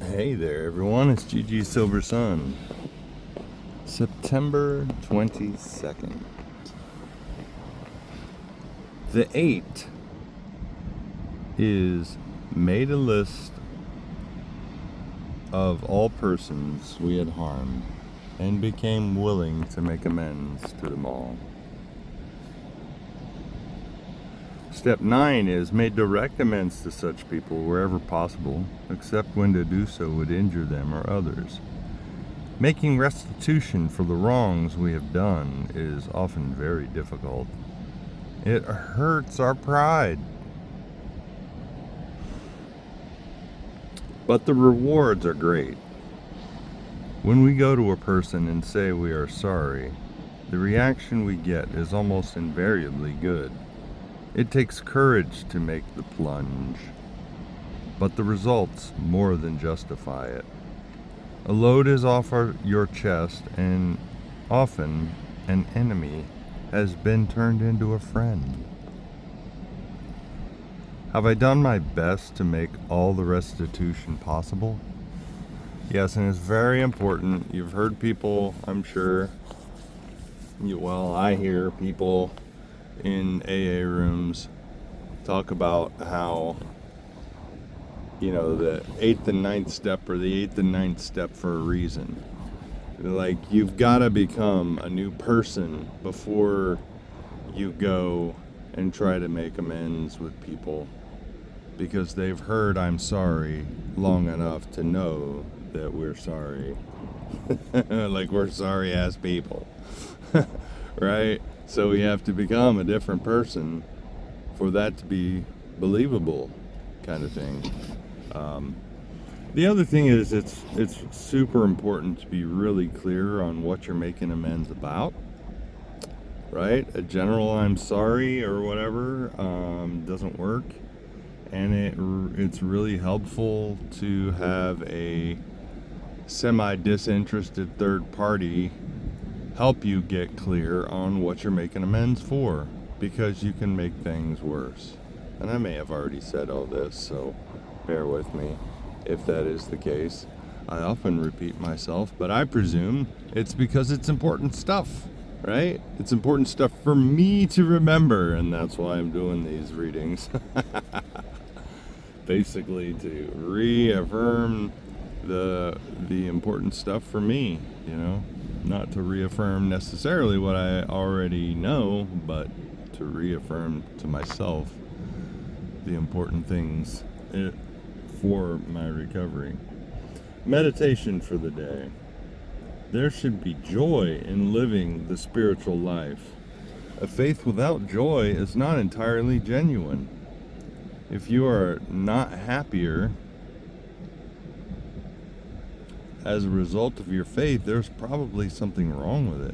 Hey there, everyone. It's GG Silver Sun. September 22nd. The 8 is made a list of all persons we had harmed and became willing to make amends to them all. Step 9 is made direct amends to such people wherever possible, except when to do so would injure them or others. Making restitution for the wrongs we have done is often very difficult. It hurts our pride. But the rewards are great. When we go to a person and say we are sorry, the reaction we get is almost invariably good. It takes courage to make the plunge, but the results more than justify it. A load is off your chest, and often an enemy has been turned into a friend. Have I done my best to make all the restitution possible? Yes, and it's very important. You've heard people, I'm sure, I hear people in AA rooms talk about how, the 8th and 9th step or the 8th and 9th step for a reason. Like, you've got to become a new person before you go and try to make amends with people, because they've heard I'm sorry long enough to know that we're sorry. Like, we're sorry ass people. Right? So we have to become a different person for that to be believable, kind of thing. The other thing is, it's super important to be really clear on what you're making amends about. Right? A general "I'm sorry" or whatever doesn't work, and it's really helpful to have a semi-disinterested third party help you get clear on what you're making amends for, because you can make things worse. And I may have already said all this, so bear with me if that is the case. I often repeat myself, but I presume it's because it's important stuff, right? It's important stuff for me to remember, and that's why I'm doing these readings. Basically to reaffirm the important stuff for me, not to reaffirm necessarily what I already know, but to reaffirm to myself the important things for my recovery. Meditation for the day. There should be joy in living the spiritual life. A faith without joy is not entirely genuine. If you are not happier as a result of your faith, there's probably something wrong with it.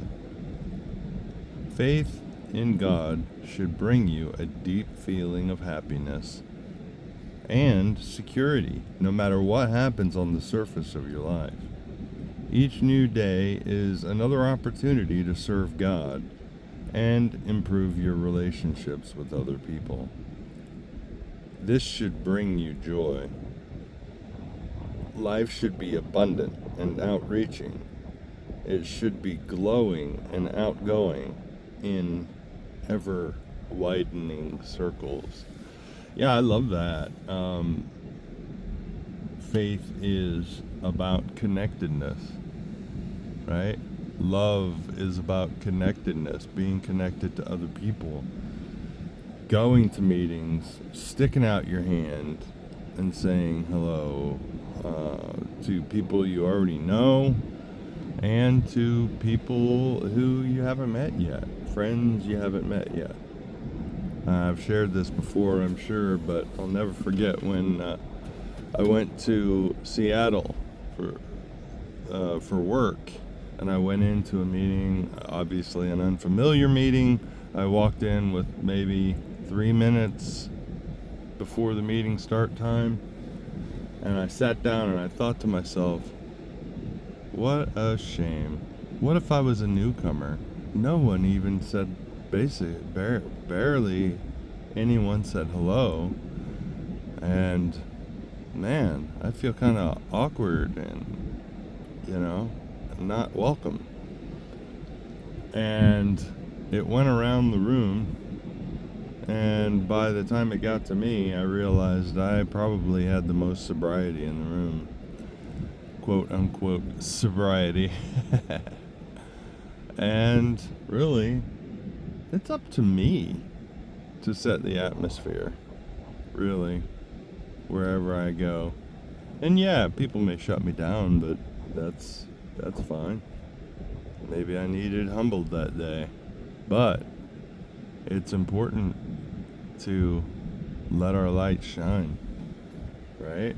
Faith in God should bring you a deep feeling of happiness and security, no matter what happens on the surface of your life. Each new day is another opportunity to serve God and improve your relationships with other people. This should bring you joy. Life should be abundant and outreaching. It should be glowing and outgoing in ever widening circles. Yeah, I love that. Faith is about connectedness, right? Love is about connectedness, being connected to other people, going to meetings, sticking out your hand and saying hello to people you already know and to people who you haven't met yet, friends you haven't met yet. I've shared this before, I'm sure, but I'll never forget when I went to Seattle for work, and I went into a meeting, obviously an unfamiliar meeting. I walked in with maybe 3 minutes before the meeting start time, and I sat down and I thought to myself, what a shame. What if I was a newcomer? No one even said barely anyone said hello, and man, I feel kind of awkward and, not welcome. And it went around the room, and by the time it got to me, I realized I probably had the most sobriety in the room. Quote unquote sobriety. And really, it's up to me to set the atmosphere, really, wherever I go. And yeah, people may shut me down, but that's fine. Maybe I needed humbled that day. But it's important to let our light shine, right?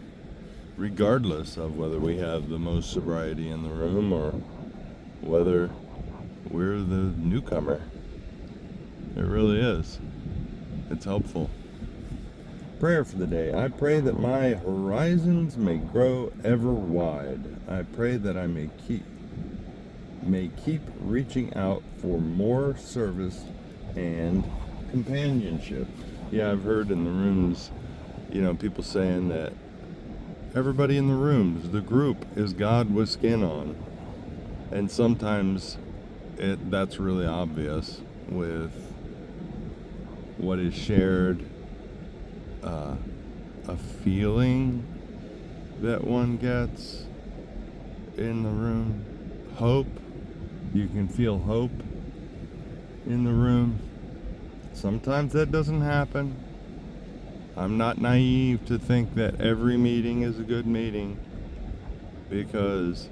Regardless of whether we have the most sobriety in the room or whether we're the newcomer. It really is. It's helpful. Prayer for the day. I pray that my horizons may grow ever wide. I pray that I may keep reaching out for more service and companionship. Yeah, I've heard in the rooms, people saying that everybody in the rooms, the group, is God with skin on. And sometimes that's really obvious with what is shared, a feeling that one gets in the room. Hope. You can feel hope in the room. Sometimes that doesn't happen. I'm not naive to think that every meeting is a good meeting, because,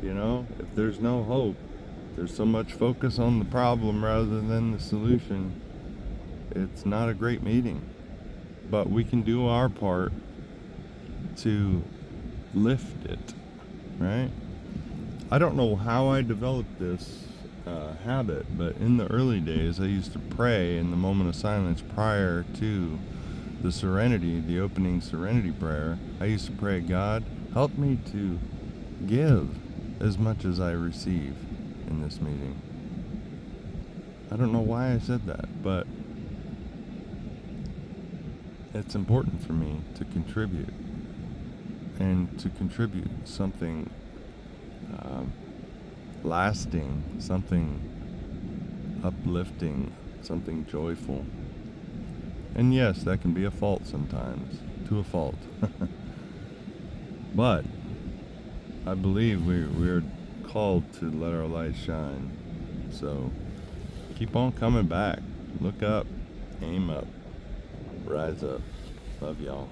if there's no hope, there's so much focus on the problem rather than the solution, it's not a great meeting. But we can do our part to lift it, right? I don't know how I developed this habit, but in the early days, I used to pray in the moment of silence prior to the opening serenity prayer. I used to pray, God, help me to give as much as I receive in this meeting. I don't know why I said that, but it's important for me to contribute, and to contribute something lasting, something uplifting, something joyful. And yes, that can be a fault sometimes, to a fault. But I believe we're called to let our light shine. So keep on coming back. Look up, aim up, rise up. Love y'all.